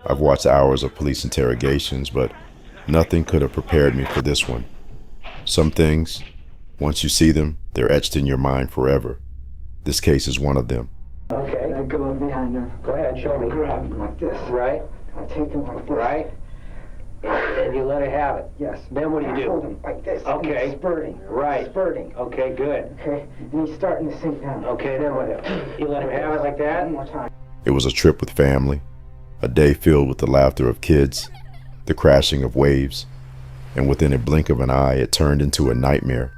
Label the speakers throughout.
Speaker 1: I've watched hours of police interrogations, but nothing could have prepared me for this one. Some things, once you see them, they're etched in your mind forever. This case is one of them.
Speaker 2: Okay.
Speaker 3: I go up behind her.
Speaker 2: Go ahead, show me.
Speaker 3: Grab him like this.
Speaker 2: Right.
Speaker 3: I take him like this.
Speaker 2: Right. And you let her have it.
Speaker 3: Yes.
Speaker 2: Then what do you do?
Speaker 3: Hold him like this.
Speaker 2: Okay.
Speaker 3: And he's spurting.
Speaker 2: Right.
Speaker 3: Spurting.
Speaker 2: Okay, good.
Speaker 3: Okay. And he's starting to sink down.
Speaker 2: Okay, then what? You let him have it like that?
Speaker 3: One more time.
Speaker 1: It was a trip with family, a day filled with the laughter of kids, the crashing of waves, and within a blink of an eye, it turned into a nightmare.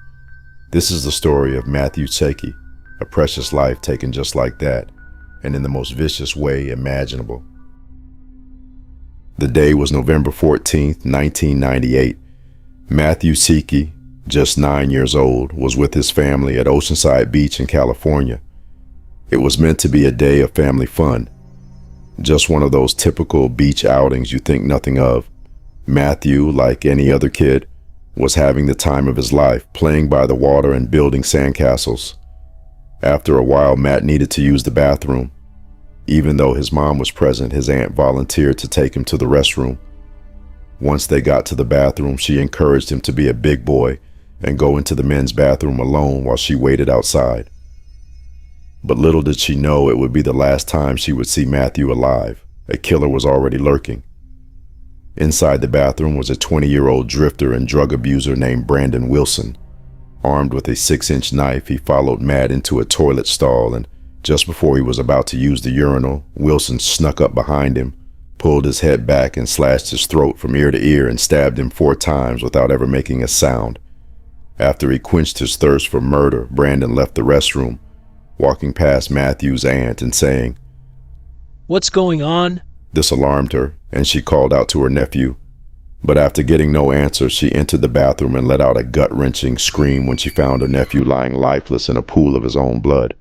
Speaker 1: This is the story of Matthew Cecchi, a precious life taken just like that, and in the most vicious way imaginable. The day was November 14th, 1998. Matthew Cecchi, just 9 years old, was with his family at Oceanside Beach in California. It was meant to be a day of family fun. Just one of those typical beach outings you think nothing of. Matthew, like any other kid, was having the time of his life, playing by the water and building sandcastles. After a while, Matt needed to use the bathroom. Even though his mom was present, his aunt volunteered to take him to the restroom. Once they got to the bathroom, she encouraged him to be a big boy and go into the men's bathroom alone while she waited outside. But little did she know it would be the last time she would see Matthew alive. A killer was already lurking. Inside the bathroom was a 20-year-old drifter and drug abuser named Brandon Wilson. Armed with a 6-inch knife, he followed Matt into a toilet stall, and just before he was about to use the urinal, Wilson snuck up behind him, pulled his head back and slashed his throat from ear to ear and stabbed him 4 times without ever making a sound. After he quenched his thirst for murder, Brandon left the restroom, walking past Matthew's aunt and saying,
Speaker 4: "What's going on?"
Speaker 1: This alarmed her, and she called out to her nephew. But after getting no answer, she entered the bathroom and let out a gut-wrenching scream when she found her nephew lying lifeless in a pool of his own blood.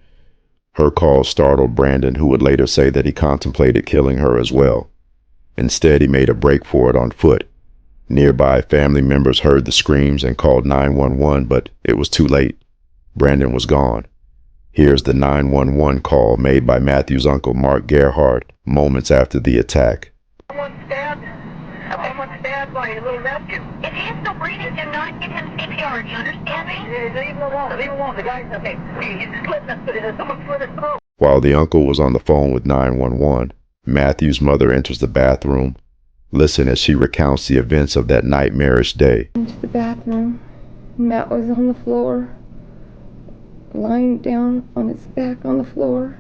Speaker 1: Her call startled Brandon, who would later say that he contemplated killing her as well. Instead, he made a break for it on foot. Nearby family members heard the screams and called 911, but it was too late. Brandon was gone. Here's the 911 call made by Matthew's uncle, Mark Gerhardt, moments after the attack.
Speaker 5: Someone stabbed my little nephew. If he is still breathing, do not give him CPR. Do you understand me? Leave him alone. Leave him alone. The guy's okay. He's slitting. Someone slit his throat.
Speaker 1: While the uncle was on the phone with 911, Matthew's mother enters the bathroom. Listen as she recounts the events of that nightmarish day.
Speaker 6: Into the bathroom. Matt was on the floor, lying down on his back on the floor.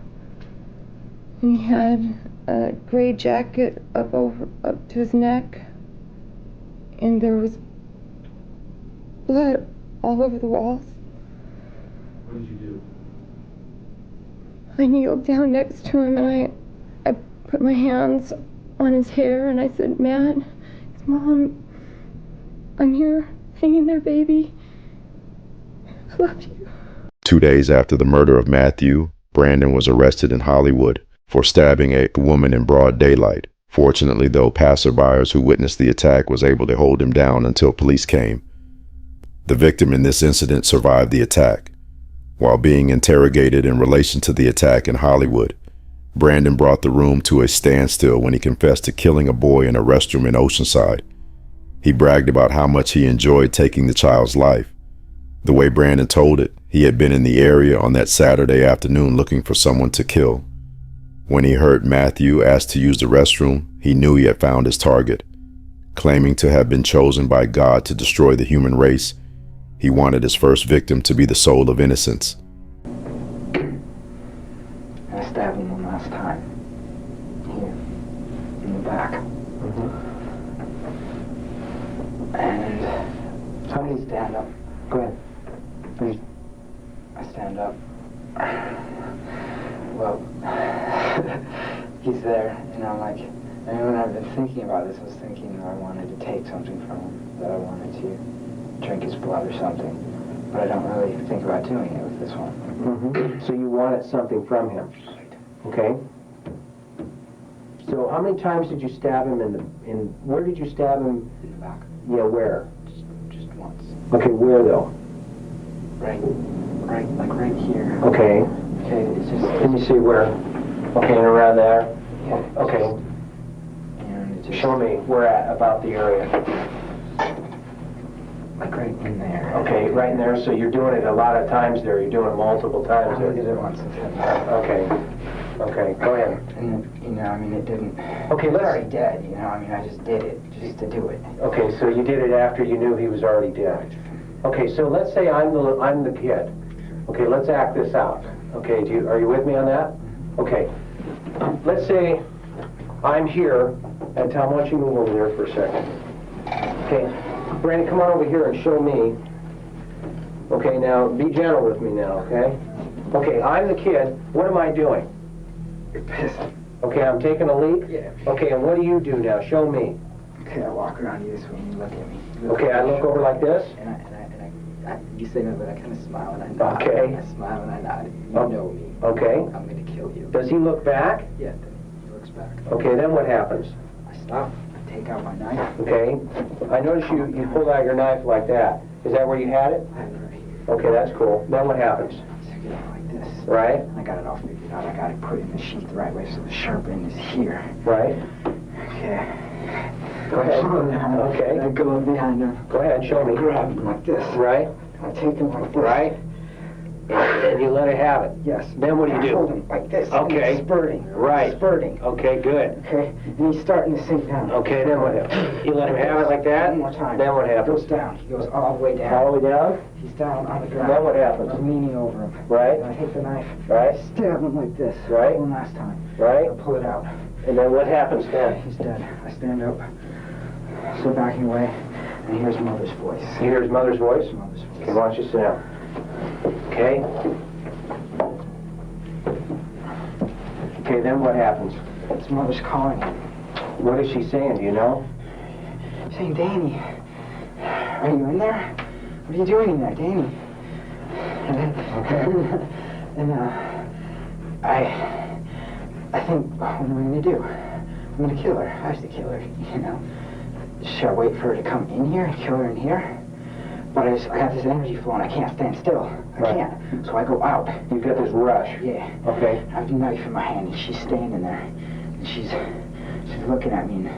Speaker 6: And he had a gray jacket up to his neck, and there was blood all over the walls.
Speaker 7: What did you do?
Speaker 6: I kneeled down next to him and I put my hands on his hair and I said, "Matt, it's Mom. I'm here. Hang in there, baby. I love you."
Speaker 1: 2 days after the murder of Matthew, Brandon was arrested in Hollywood for stabbing a woman in broad daylight. Fortunately, though, passerbyers who witnessed the attack was able to hold him down until police came. The victim in this incident survived the attack. While being interrogated in relation to the attack in Hollywood, Brandon brought the room to a standstill when he confessed to killing a boy in a restroom in Oceanside. He bragged about how much he enjoyed taking the child's life. The way Brandon told it, he had been in the area on that Saturday afternoon looking for someone to kill. When he heard Matthew ask to use the restroom, he knew he had found his target. Claiming to have been chosen by God to destroy the human race, he wanted his first victim to be the soul of innocence.
Speaker 3: I stabbed him one last time. Here. In the back. And somebody stand up. Go ahead. Please. I stand up. Well, he's there, and I'm like, I mean, when I've been thinking about this, I was thinking that I wanted to take something from him, that I wanted to drink his blood or something, but I don't really think about doing it with this one.
Speaker 2: So you wanted something from him, okay? So how many times did you stab him where did you stab him?
Speaker 3: In the back.
Speaker 2: Yeah, where?
Speaker 3: Just once.
Speaker 2: Okay, where though?
Speaker 3: Right, like right here.
Speaker 2: Okay.
Speaker 3: Okay, it's just...
Speaker 2: Can you see where? Okay, and around there?
Speaker 3: Yeah.
Speaker 2: Okay.
Speaker 3: And
Speaker 2: Show me where at about the area.
Speaker 3: Like right in there.
Speaker 2: Okay, right in there. So you're doing it a lot of times there. You're doing it multiple times
Speaker 3: I
Speaker 2: there.
Speaker 3: did it once.
Speaker 2: Okay. Okay, go ahead.
Speaker 3: And, you know, I mean, it didn't...
Speaker 2: Okay,
Speaker 3: He's
Speaker 2: let's...
Speaker 3: already dead, you know? I mean, I just did it, just to do it.
Speaker 2: Okay, so you did it after you knew he was already dead. Okay, so let's say I'm the kid. Okay, let's act this out. Okay, are you with me on that? Okay. Let's say I'm here, and Tom, why don't you move over there for a second? Okay, Brandon, come on over here and show me. Okay, now, be gentle with me now, okay? Okay, I'm the kid. What am I doing?
Speaker 3: You're pissing.
Speaker 2: Okay, I'm taking a leak?
Speaker 3: Yeah.
Speaker 2: Okay, and what do you do now? Show me.
Speaker 3: Okay, I walk around you this way and you look at me.
Speaker 2: Okay, I look over like this?
Speaker 3: And you say no, but I kind of smile and I nod.
Speaker 2: Okay.
Speaker 3: I smile and I nod. You know me.
Speaker 2: Okay.
Speaker 3: I'm going to kill you.
Speaker 2: Does he look back?
Speaker 3: Yeah, then he looks back.
Speaker 2: Okay, then what happens?
Speaker 3: I stop. I take out my knife.
Speaker 2: Okay. I notice you pulled out your knife like that. Is that where you had it?
Speaker 3: I have it right here.
Speaker 2: Okay, that's cool. Then what happens?
Speaker 3: So I get it like this.
Speaker 2: Right?
Speaker 3: I got it all figured out. I got it put in the sheath the right way so the sharp end is here.
Speaker 2: Right?
Speaker 3: Okay.
Speaker 2: Go ahead. Okay.
Speaker 3: I go up behind him.
Speaker 2: Go ahead, show me.
Speaker 3: I grab him like this.
Speaker 2: Right?
Speaker 3: I take him like this.
Speaker 2: Right? And you let it have it.
Speaker 3: Yes.
Speaker 2: Then what do you
Speaker 3: I
Speaker 2: do?
Speaker 3: hold him like this.
Speaker 2: Okay.
Speaker 3: And he's spurting.
Speaker 2: Right.
Speaker 3: Spurting.
Speaker 2: Okay, good.
Speaker 3: Okay. And he's starting to sink down.
Speaker 2: Okay, then what happens? You let him have it like that?
Speaker 3: One more time.
Speaker 2: Then what
Speaker 3: He
Speaker 2: happens?
Speaker 3: goes down. He goes all the way down.
Speaker 2: All the way down?
Speaker 3: He's down on the ground.
Speaker 2: Then what happens?
Speaker 3: I'm leaning over him.
Speaker 2: Right?
Speaker 3: And I take the knife.
Speaker 2: Right?
Speaker 3: Stab him like this.
Speaker 2: Right?
Speaker 3: One last time.
Speaker 2: Right?
Speaker 3: I pull it out.
Speaker 2: And then what happens then?
Speaker 3: He's dead. I stand up. Still backing away. And he hears Mother's voice.
Speaker 2: You hear his mother's voice?
Speaker 3: Mother's voice.
Speaker 2: Okay, why don't you sit down? Okay? Okay, then what happens?
Speaker 3: His mother's calling him.
Speaker 2: What is she saying, do you know?
Speaker 3: She's saying, Danny, are you in there? What are you doing in there, Danny?
Speaker 2: Okay.
Speaker 3: And I think, what am I going to do? I'm going to kill her. I have to kill her, you know. Should I wait for her to come in here and kill her in here? But I got this energy flow and I can't stand still. I
Speaker 2: Right.
Speaker 3: can't. So I go out.
Speaker 2: You've got this rush.
Speaker 3: Yeah.
Speaker 2: Okay.
Speaker 3: I have the knife in my hand and she's standing there. And she's looking at me. And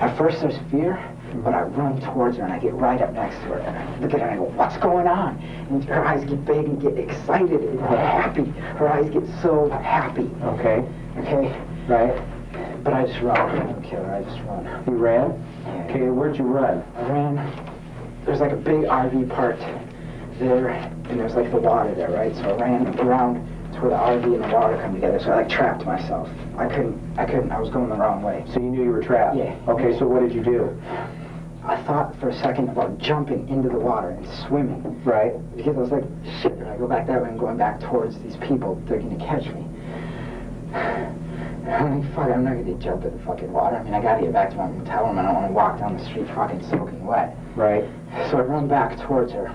Speaker 3: at first there's fear, but I run towards her and I get right up next to her. And I look at her and I go, what's going on? And her eyes get big and get excited and happy. Her eyes get so happy.
Speaker 2: Okay.
Speaker 3: Okay?
Speaker 2: Right.
Speaker 3: But I just run. I don't kill her. I just run.
Speaker 2: You ran?
Speaker 3: Yeah.
Speaker 2: Okay, where'd you run?
Speaker 3: I ran. There's like a big RV park there, and there's like the water there, right? So I ran around to where the RV and the water come together. So I like trapped myself. I couldn't. I was going the wrong way.
Speaker 2: So you knew you were trapped?
Speaker 3: Yeah.
Speaker 2: Okay, so what did you do?
Speaker 3: I thought for a second about jumping into the water and swimming.
Speaker 2: Right.
Speaker 3: Because I was like, shit, if I go back that way and going back towards these people, they're gonna catch me. I'm like, fuck, I'm not gonna jump in the fucking water. I mean, I gotta get back to my motel room. I don't wanna walk down the street fucking soaking wet.
Speaker 2: Right.
Speaker 3: So I run back towards her.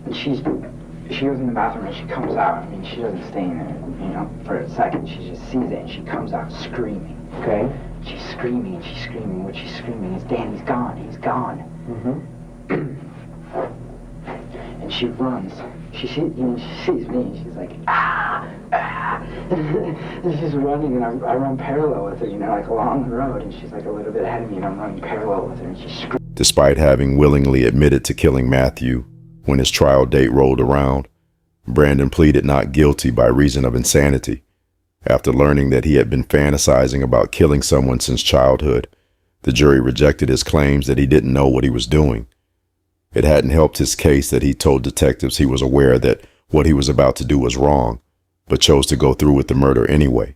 Speaker 3: And she goes in the bathroom and she comes out. I mean, she doesn't stay in there, you know, for a second. She just sees it and she comes out screaming.
Speaker 2: Okay.
Speaker 3: She's screaming and she's screaming. What she's screaming is, Danny's gone. He's gone.
Speaker 2: Mm-hmm.
Speaker 3: And she runs. She sees me and she's like, ah, ah. And she's running and I run parallel with her, you know, like along the road. And she's like a little bit ahead of me and I'm running parallel with her and she's screaming.
Speaker 1: Despite having willingly admitted to killing Matthew, when his trial date rolled around, Brandon pleaded not guilty by reason of insanity. After learning that he had been fantasizing about killing someone since childhood, the jury rejected his claims that he didn't know what he was doing. It hadn't helped his case that he told detectives he was aware that what he was about to do was wrong, but chose to go through with the murder anyway.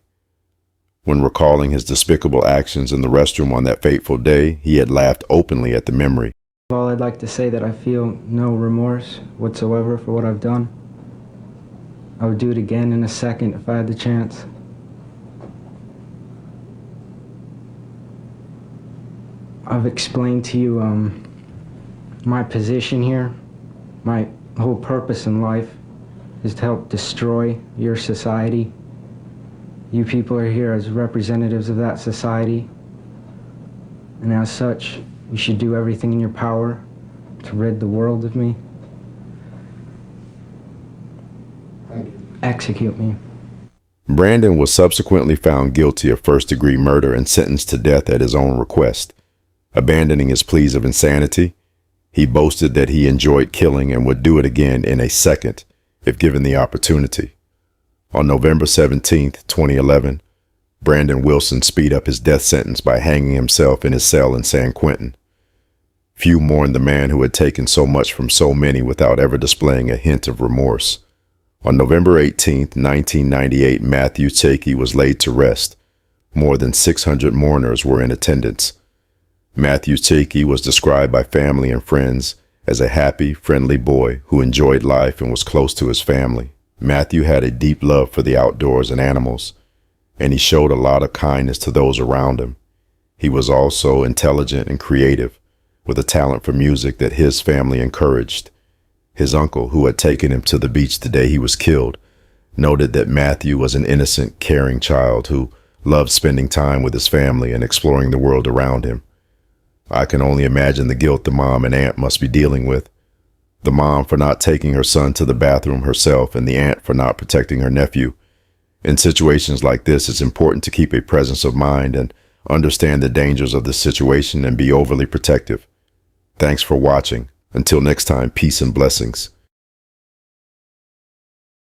Speaker 1: When recalling his despicable actions in the restroom on that fateful day, he had laughed openly at the memory.
Speaker 8: Well, I'd like to say that I feel no remorse whatsoever for what I've done. I would do it again in a second if I had the chance. I've explained to you my position here. My whole purpose in life is to help destroy your society. You people are here as representatives of that society, and as such, you should do everything in your power to rid the world of me.
Speaker 7: Thank you.
Speaker 8: Execute me.
Speaker 1: Brandon was subsequently found guilty of first-degree murder and sentenced to death at his own request. Abandoning his pleas of insanity, he boasted that he enjoyed killing and would do it again in a second if given the opportunity. On November 17, 2011, Brandon Wilson speed up his death sentence by hanging himself in his cell in San Quentin. Few mourned the man who had taken so much from so many without ever displaying a hint of remorse. On November 18, 1998, Matthew Cecchi was laid to rest. More than 600 mourners were in attendance. Matthew Cecchi was described by family and friends as a happy, friendly boy who enjoyed life and was close to his family. Matthew had a deep love for the outdoors and animals, and he showed a lot of kindness to those around him. He was also intelligent and creative, with a talent for music that his family encouraged. His uncle, who had taken him to the beach the day he was killed, noted that Matthew was an innocent, caring child who loved spending time with his family and exploring the world around him. I can only imagine the guilt the mom and aunt must be dealing with. The mom for not taking her son to the bathroom herself, and the aunt for not protecting her nephew. In situations like this, it's important to keep a presence of mind and understand the dangers of this situation and be overly protective. Thanks for watching. Until next time, peace and blessings.